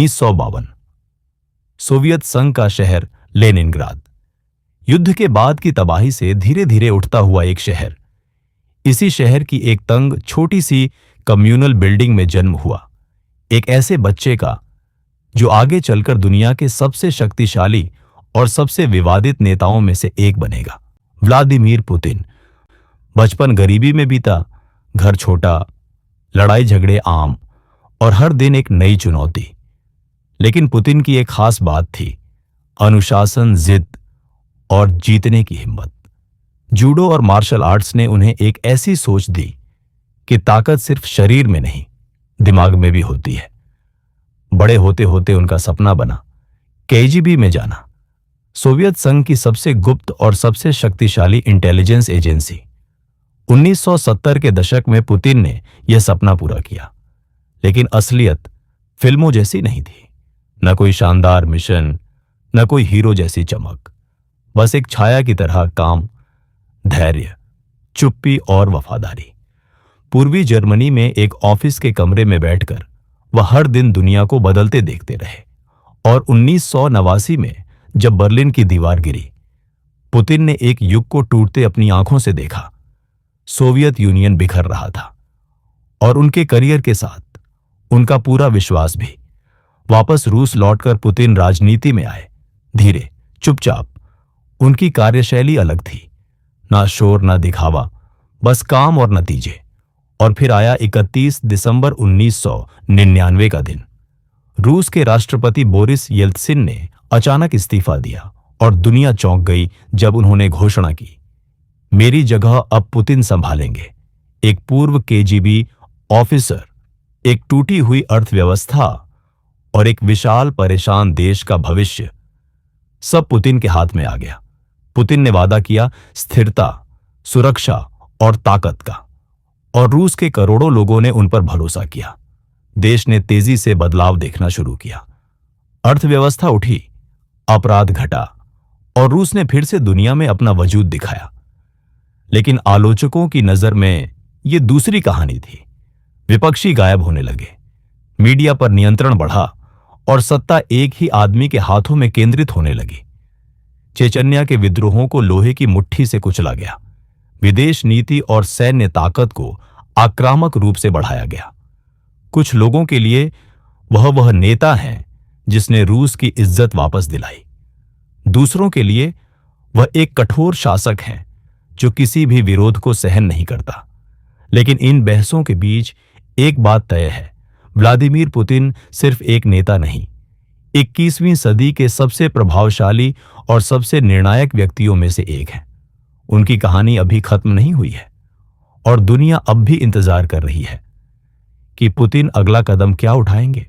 1952। Soviet संघ का शहर लेनिनग्राद, युद्ध के बाद की तबाही से धीरे धीरे उठता हुआ एक शहर। इसी शहर की एक तंग छोटी सी कम्युनल बिल्डिंग में जन्म हुआ एक ऐसे बच्चे का जो आगे चलकर दुनिया के सबसे शक्तिशाली और सबसे विवादित नेताओं में से एक बनेगा, व्लादिमीर पुतिन। बचपन गरीबी में बीता, घर छोटा, लड़ाई झगड़े आम और हर दिन एक नई चुनौती। लेकिन पुतिन की एक खास बात थी, अनुशासन, जिद और जीतने की हिम्मत। जूडो और मार्शल आर्ट्स ने उन्हें एक ऐसी सोच दी कि ताकत सिर्फ शरीर में नहीं, दिमाग में भी होती है। बड़े होते होते उनका सपना बना केजीबी में जाना, सोवियत संघ की सबसे गुप्त और सबसे शक्तिशाली इंटेलिजेंस एजेंसी। 1970 के दशक में पुतिन ने यह सपना पूरा किया, लेकिन असलियत फिल्मों जैसी नहीं थी। न कोई शानदार मिशन, न कोई हीरो जैसी चमक, बस एक छाया की तरह काम, धैर्य, चुप्पी और वफादारी। पूर्वी जर्मनी में एक ऑफिस के कमरे में बैठकर वह हर दिन दुनिया को बदलते देखते रहे, और 1989 में जब बर्लिन की दीवार गिरी, पुतिन ने एक युग को टूटते अपनी आंखों से देखा। सोवियत यूनियन बिखर रहा था और उनके करियर के साथ उनका पूरा विश्वास भी। वापस रूस लौटकर पुतिन राजनीति में आए, धीरे, चुपचाप। उनकी कार्यशैली अलग थी, ना शोर ना दिखावा, बस काम और नतीजे। और फिर आया 31 दिसंबर 1999 का दिन। रूस के राष्ट्रपति बोरिस येल्त्सिन ने अचानक इस्तीफा दिया और दुनिया चौंक गई जब उन्होंने घोषणा की, मेरी जगह अब पुतिन संभालेंगे। एक पूर्व केजीबी ऑफिसर, एक टूटी अर्थव्यवस्था अर्थव्यवस्था और एक विशाल परेशान देश का भविष्य, सब पुतिन के हाथ में आ गया। पुतिन ने वादा किया स्थिरता, सुरक्षा और ताकत का, और रूस के करोड़ों लोगों ने उन पर भरोसा किया। देश ने तेजी से बदलाव देखना शुरू किया। अर्थव्यवस्था उठी, अपराध घटा और रूस ने फिर से दुनिया में अपना वजूद दिखाया। लेकिन आलोचकों की नजर में यह दूसरी कहानी थी। विपक्षी गायब होने लगे, मीडिया पर नियंत्रण बढ़ा और सत्ता एक ही आदमी के हाथों में केंद्रित होने लगी। चेचन्या के विद्रोहों को लोहे की मुट्ठी से कुचला गया। विदेश नीति और सैन्य ताकत को आक्रामक रूप से बढ़ाया गया। कुछ लोगों के लिए वह नेता है जिसने रूस की इज्जत वापस दिलाई। दूसरों के लिए वह एक कठोर शासक है जो किसी भी विरोध को सहन नहीं करता। लेकिन इन बहसों के बीच एक बात तय है, व्लादिमीर पुतिन सिर्फ एक नेता नहीं, 21वीं सदी के सबसे प्रभावशाली और सबसे निर्णायक व्यक्तियों में से एक है। उनकी कहानी अभी खत्म नहीं हुई है और दुनिया अब भी इंतजार कर रही है कि पुतिन अगला कदम क्या उठाएंगे।